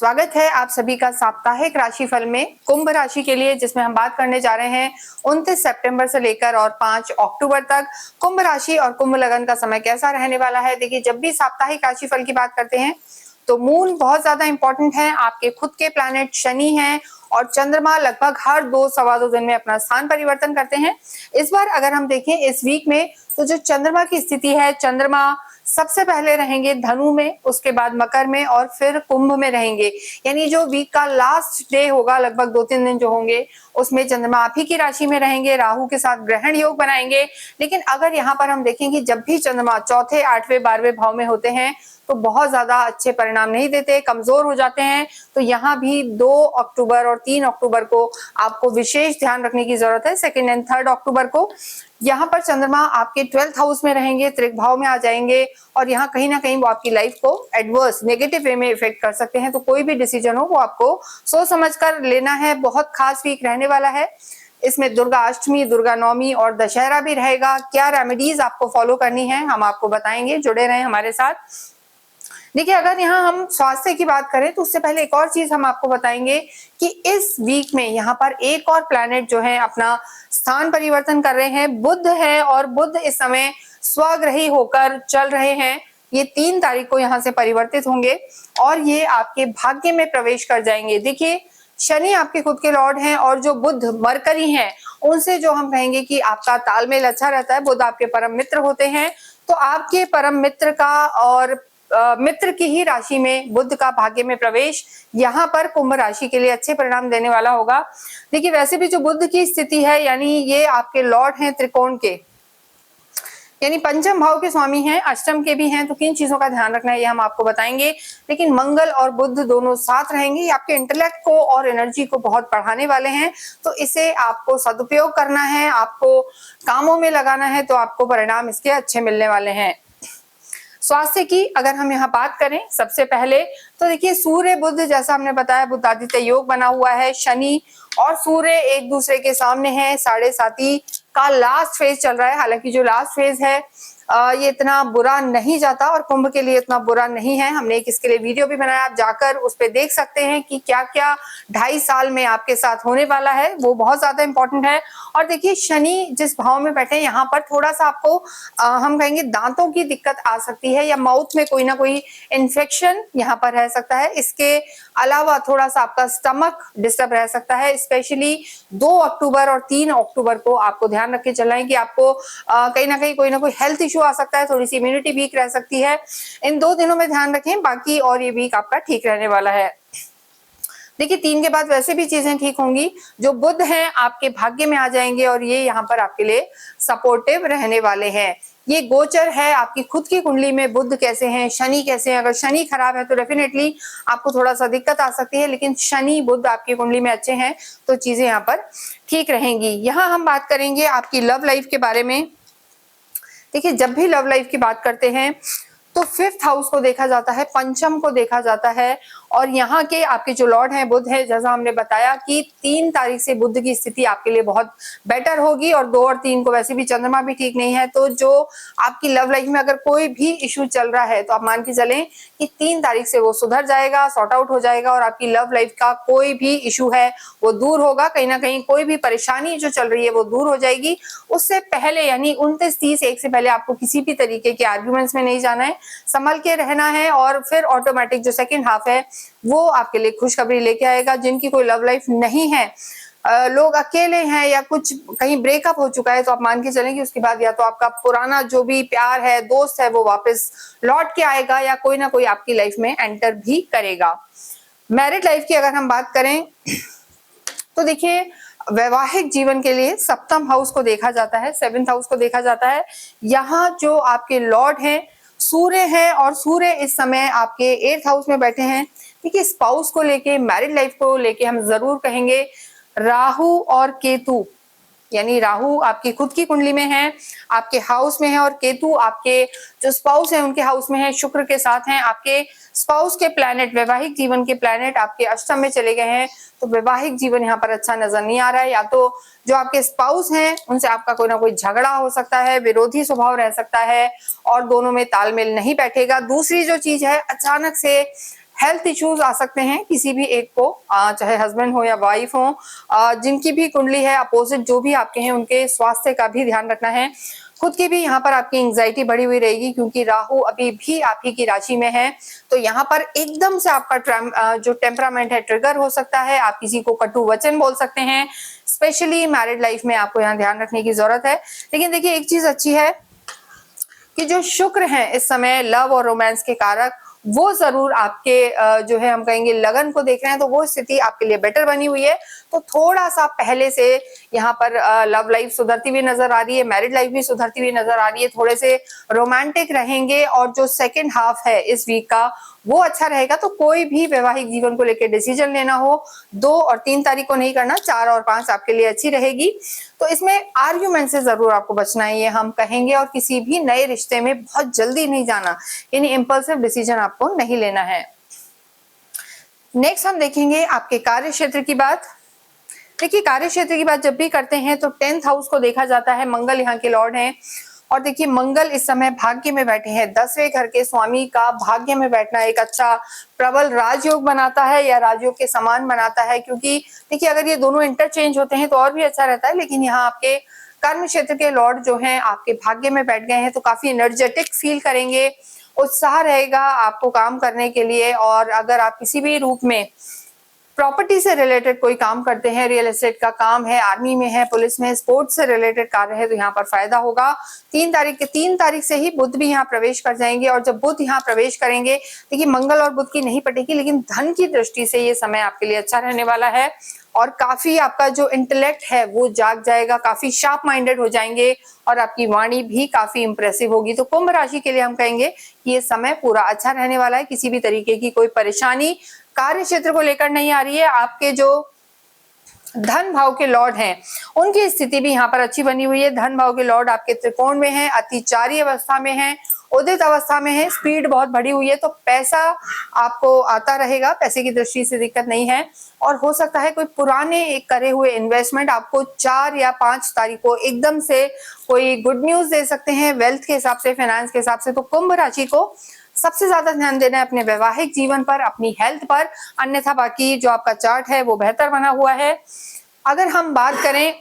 स्वागत है आप सभी का साप्ताहिक राशिफल में कुंभ राशि के लिए, जिसमें हम बात करने जा रहे हैं 29 सितंबर से लेकर और 5 अक्टूबर तक कुंभ राशि और कुंभ लगन का समय कैसा रहने वाला है। देखिए, जब भी साप्ताहिक राशिफल की बात करते हैं तो मून बहुत ज्यादा इंपॉर्टेंट है। आपके खुद के प्लैनेट शनि हैं और चंद्रमा लगभग हर 2-2.25 दिन में अपना स्थान परिवर्तन करते हैं। इस बार अगर हम देखें इस वीक में, तो जो चंद्रमा की स्थिति है, चंद्रमा सबसे पहले रहेंगे धनु में, उसके बाद मकर में और फिर कुंभ में रहेंगे। यानी जो वीक का लास्ट डे होगा, लगभग 2-3 दिन जो होंगे, उसमें चंद्रमा आप ही की राशि में रहेंगे, राहु के साथ ग्रहण योग बनाएंगे। लेकिन अगर यहाँ पर हम देखेंगे, जब भी चंद्रमा चौथे, 8वें, 12वें भाव में होते हैं तो बहुत ज्यादा अच्छे परिणाम नहीं देते, कमजोर हो जाते हैं। तो यहाँ भी 2 अक्टूबर और 3 अक्टूबर को आपको विशेष ध्यान रखने की जरूरत है। 2 एंड 3 अक्टूबर को यहाँ पर चंद्रमा आपके 12th हाउस में रहेंगे, त्रिक भाव में आ जाएंगे और यहाँ कहीं ना कहीं वो आपकी लाइफ को एडवर्स नेगेटिव वे में इफेक्ट कर सकते हैं। तो कोई भी डिसीजन हो वो आपको सोच समझ कर लेना है। बहुत खास वीक रहने वाला है। इसमें दुर्गा अष्टमी, दुर्गा नवमी और दशहरा भी रहेगा। क्या रेमेडीज आपको फॉलो करनी है हम आपको बताएंगे, जुड़े रहें हमारे साथ। देखिए, अगर यहाँ हम स्वास्थ्य की बात करें तो उससे पहले एक और चीज हम आपको बताएंगे कि इस वीक में यहाँ पर एक और प्लैनेट जो है अपना स्थान परिवर्तन कर रहे हैं। बुध है और बुध इस समय स्वग्रही होकर चल रहे हैं। ये 3 तारीख को यहाँ से परिवर्तित होंगे और ये आपके भाग्य में प्रवेश कर जाएंगे। देखिए, शनि आपके खुद के लॉर्ड हैं और जो बुध मरकरी हैं, उनसे जो हम कहेंगे कि आपका तालमेल अच्छा रहता है। बुध आपके परम मित्र होते हैं, तो आपके परम मित्र का और मित्र की ही राशि में बुध का भाग्य में प्रवेश यहाँ पर कुंभ राशि के लिए अच्छे परिणाम देने वाला होगा। देखिए, वैसे भी जो बुध की स्थिति है, यानी ये आपके लॉर्ड हैं त्रिकोण के, यानी पंचम भाव के स्वामी हैं, अष्टम के भी हैं। तो किन चीजों का ध्यान रखना है ये हम आपको बताएंगे। लेकिन मंगल और बुध दोनों साथ रहेंगे, आपके इंटेलेक्ट को और एनर्जी को बहुत बढ़ाने वाले हैं। तो इसे आपको सदुपयोग करना है, आपको कामों में लगाना है, तो आपको परिणाम इसके अच्छे मिलने वाले हैं। स्वास्थ्य की अगर हम यहाँ बात करें सबसे पहले, तो देखिए सूर्य बुध, जैसा हमने बताया, बुधादित्य योग बना हुआ है। शनि और सूर्य एक दूसरे के सामने है। 7.5 का लास्ट फेज चल रहा है। हालांकि जो लास्ट फेज है ये इतना बुरा नहीं जाता और कुंभ के लिए इतना बुरा नहीं है। हमने एक इसके लिए वीडियो भी बनाया, आप जाकर उस पर देख सकते हैं कि क्या क्या 2.5 साल में आपके साथ होने वाला है। वो बहुत ज्यादा इंपॉर्टेंट है। और देखिए, शनि जिस भाव में बैठे हैं, यहाँ पर थोड़ा सा आपको हम कहेंगे दांतों की दिक्कत आ सकती है या माउथ में कोई ना कोई इन्फेक्शन यहाँ पर रह सकता है। इसके अलावा थोड़ा सा आपका स्टमक डिस्टर्ब रह सकता है। स्पेशली 2 अक्टूबर और 3 अक्टूबर को आपको ध्यान रख के चलना है कि आपको कहीं ना कहीं कोई ना कोई हेल्थ इशू आ सकता है, थोड़ी सी इम्यूनिटी वीक रह सकती है। इन 2 दिनों में ध्यान रखें, बाकी और ये वीक आपका ठीक रहने वाला है। देखिए, 3 के बाद वैसे भी चीजें ठीक होंगी। जो बुध हैं आपके भाग्य में आ जाएंगे और ये यहाँ पर आपके लिए सपोर्टिव रहने वाले हैं। ये गोचर है आपकी खुद की कुंडली में, बुध कैसे हैं, शनि कैसे हैं। अगर शनि खराब है तो डेफिनेटली आपको थोड़ा सा दिक्कत आ सकती है, लेकिन शनि बुध आपकी कुंडली में अच्छे हैं तो चीजें यहाँ पर ठीक रहेंगी। यहाँ हम बात करेंगे आपकी लव लाइफ के बारे में। देखिए, जब भी लव लाइफ की बात करते हैं तो 5th हाउस को देखा जाता है, पंचम को देखा जाता है और यहाँ के आपके जो लॉर्ड हैं बुध है, जैसा हमने बताया कि 3 तारीख से बुध की स्थिति आपके लिए बहुत बेटर होगी और 2 और 3 को वैसे भी चंद्रमा भी ठीक नहीं है। तो जो आपकी लव लाइफ में अगर कोई भी इशू चल रहा है तो आप मान के चलें कि 3 तारीख से वो सुधर जाएगा, सॉर्ट आउट हो जाएगा और आपकी लव लाइफ का कोई भी इशू है वो दूर होगा। कहीं ना कहीं कोई भी परेशानी जो चल रही है वो दूर हो जाएगी। उससे पहले यानी 29-30 से पहले आपको किसी भी तरीके के आर्ग्यूमेंट्स में नहीं जाना है, संभल के रहना है और फिर ऑटोमेटिक जो सेकंड हाफ है वो आपके लिए खुशखबरी लेके आएगा। जिनकी कोई लव लाइफ नहीं है, लोग अकेले हैं या कुछ कहीं ब्रेकअप हो चुका है, तो आप मान के चलें कि उसके बाद या तो आपका पुराना जो भी प्यार है, दोस्त है, वो वापस लौट के आएगा या कोई ना कोई आपकी लाइफ में एंटर भी करेगा। मैरिड लाइफ की अगर हम बात करें तो देखिए, वैवाहिक जीवन के लिए 7th हाउस को देखा जाता है, 7th हाउस को देखा जाता है। यहाँ जो आपके लॉर्ड हैं सूर्य है और सूर्य इस समय आपके 8th हाउस में बैठे हैं। देखिए, स्पाउस को लेके, मैरिड लाइफ को लेके हम जरूर कहेंगे राहु और केतु, यानी राहु आपकी खुद की कुंडली में है, आपके हाउस में है और केतु आपके जो स्पाउस है उनके हाउस में है, शुक्र के साथ हैं। आपके स्पाउस के प्लैनेट, वैवाहिक जीवन के प्लैनेट आपके अष्टम में चले गए हैं, तो वैवाहिक जीवन यहाँ पर अच्छा नजर नहीं आ रहा है। या तो जो आपके स्पाउस हैं उनसे आपका कोई ना कोई झगड़ा हो सकता है, विरोधी स्वभाव रह सकता है और दोनों में तालमेल नहीं बैठेगा। दूसरी जो चीज है, अचानक से हेल्थ इश्यूज आ सकते हैं किसी भी एक को, चाहे हस्बैंड हो या वाइफ हो, जिनकी भी कुंडली है अपोजिट जो भी आपके हैं उनके स्वास्थ्य का भी ध्यान रखना है। खुद की भी यहाँ पर आपकी एंजाइटी बढ़ी हुई रहेगी क्योंकि राहु अभी भी आप ही की राशि में है, तो यहाँ पर एकदम से आपका जो टेम्परामेंट है ट्रिगर हो सकता है। आप किसी को कटु वचन बोल सकते हैं, स्पेशली मैरिड लाइफ में आपको यहाँ ध्यान रखने की जरूरत है। लेकिन देखिए एक चीज अच्छी है कि जो शुक्र है इस समय लव और रोमांस के कारक, वो जरूर आपके जो है हम कहेंगे लगन को देख रहे हैं, तो वो स्थिति आपके लिए बेटर बनी हुई है। तो थोड़ा सा पहले से यहाँ पर लव लाइफ सुधरती हुई नजर आ रही है, मैरिड लाइफ भी सुधरती हुई नजर आ रही है, थोड़े से रोमांटिक रहेंगे और जो सेकेंड हाफ है इस वीक का वो अच्छा रहेगा। तो कोई भी वैवाहिक जीवन को लेकर डिसीजन लेना हो 2 और 3 तारीख को नहीं करना, 4 और 5 आपके लिए अच्छी रहेगी। तो इसमें आर्ग्यूमेंट से जरूर आपको बचना है ये हम कहेंगे, और किसी भी नए रिश्ते में बहुत जल्दी नहीं जाना, यानी इंपल्सिव डिसीजन आपको नहीं लेना है। नेक्स्ट हम देखेंगे आपके कार्य क्षेत्र की बात। देखिए कार्य क्षेत्र की बात जब भी करते हैं तो 10th हाउस को देखा जाता है, मंगल यहाँ के लॉर्ड हैं, और देखिए मंगल इस समय भाग्य में बैठे हैं। 10वें घर के स्वामी का भाग्य में बैठना एक अच्छा प्रबल राजयोग बनाता है या राजयोग के समान बनाता है, क्योंकि देखिए अगर ये दोनों इंटरचेंज होते हैं तो और भी अच्छा रहता है, लेकिन यहाँ आपके कर्म क्षेत्र के लॉर्ड जो हैं आपके भाग्य में बैठ गए हैं, तो काफी एनर्जेटिक फील करेंगे, उत्साह रहेगा आपको काम करने के लिए। और अगर आप किसी भी रूप में प्रॉपर्टी से रिलेटेड कोई काम करते हैं, रियल एस्टेट का काम है, आर्मी में है, पुलिस में, स्पोर्ट्स से रिलेटेड कार्य है, तो यहाँ पर फायदा होगा। 3 तारीख से ही बुध भी यहाँ प्रवेश कर जाएंगे, और जब बुध यहाँ प्रवेश करेंगे, देखिए मंगल और बुध की नहीं पटेगी, लेकिन धन की दृष्टि से ये समय आपके लिए अच्छा रहने वाला है, और काफी आपका जो इंटेलेक्ट है वो जाग जाएगा, काफी शार्प माइंडेड हो जाएंगे, और आपकी वाणी भी काफी इंप्रेसिव होगी। तो कुंभ राशि के लिए हम कहेंगे कि ये समय पूरा अच्छा रहने वाला है, किसी भी तरीके की कोई परेशानी कार्य क्षेत्र को लेकर नहीं आ रही है। आपके जो धन भाव के लॉर्ड हैं उनकी स्थिति भी यहाँ पर अच्छी बनी हुई है। धन भाव के लॉर्ड आपके त्रिकोण में हैं, अतिचारी अवस्था में हैं, उदित अवस्था में है, स्पीड बहुत बढ़ी हुई है, तो पैसा आपको आता रहेगा, पैसे की दृष्टि से दिक्कत नहीं है। और हो सकता है कोई पुराने करे हुए इन्वेस्टमेंट आपको 4 या 5 तारीख को एकदम से कोई गुड न्यूज दे सकते हैं वेल्थ के हिसाब से, फाइनेंस के हिसाब से। तो कुंभ राशि को सबसे ज्यादा ध्यान देना है अपने वैवाहिक जीवन पर, अपनी हेल्थ पर, अन्यथा बाकी जो आपका चार्ट है वो बेहतर बना हुआ है। अगर हम बात करें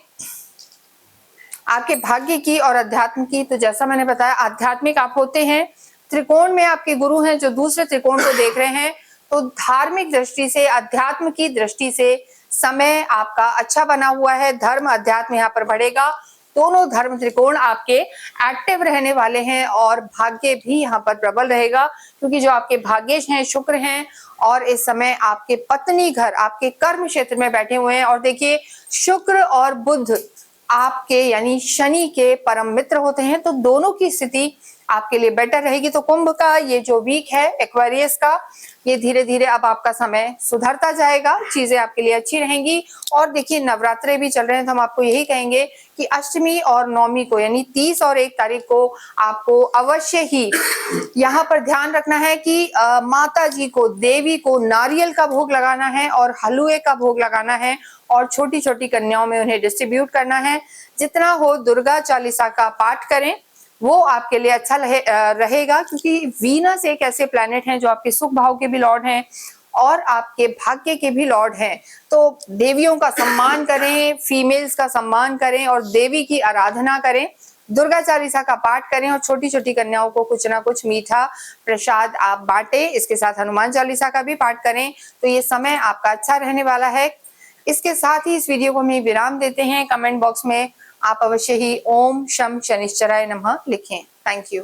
आपके भाग्य की और अध्यात्म की, तो जैसा मैंने बताया आध्यात्मिक आप होते हैं, त्रिकोण में आपके गुरु हैं जो दूसरे त्रिकोण को देख रहे हैं, तो धार्मिक दृष्टि से, अध्यात्म की दृष्टि से समय आपका अच्छा बना हुआ है। धर्म अध्यात्म यहाँ पर बढ़ेगा, दोनों धर्म त्रिकोण आपके एक्टिव रहने वाले हैं, और भाग्य भी यहाँ पर प्रबल रहेगा, क्योंकि जो आपके भाग्येश हैं शुक्र हैं, और इस समय आपके पत्नी घर आपके कर्म क्षेत्र में बैठे हुए हैं। और देखिए शुक्र और बुध आपके यानी शनि के परम मित्र होते हैं, तो दोनों की स्थिति आपके लिए बेटर रहेगी। तो कुंभ का ये जो वीक है एक्वेरियस का, ये धीरे धीरे अब आपका समय सुधरता जाएगा, चीजें आपके लिए अच्छी रहेंगी। और देखिए नवरात्रे भी चल रहे हैं, तो हम आपको यही कहेंगे कि अष्टमी और नवमी को यानी 30 और 1 तारीख को आपको अवश्य ही यहाँ पर ध्यान रखना है कि माता जी को, देवी को नारियल का भोग लगाना है और हलवे का भोग लगाना है, और छोटी छोटी कन्याओं में उन्हें डिस्ट्रीब्यूट करना है। जितना हो दुर्गा चालीसा का पाठ करें, वो आपके लिए अच्छा रहेगा, क्योंकि वीनस एक ऐसे प्लैनेट हैं जो आपके सुख भाव के भी लॉर्ड हैं और आपके भाग्य के भी लॉर्ड हैं। तो देवियों का सम्मान करें, फीमेल्स का सम्मान करें और देवी की आराधना करें, दुर्गा चालीसा का पाठ करें, और छोटी छोटी कन्याओं को कुछ ना कुछ मीठा प्रसाद आप बांटें। इसके साथ हनुमान चालीसा का भी पाठ करें, तो ये समय आपका अच्छा रहने वाला है। इसके साथ ही इस वीडियो को हम विराम देते हैं। कमेंट बॉक्स में आप अवश्य ही ओम शम शनिश्चराय नमः लिखें। Thank you.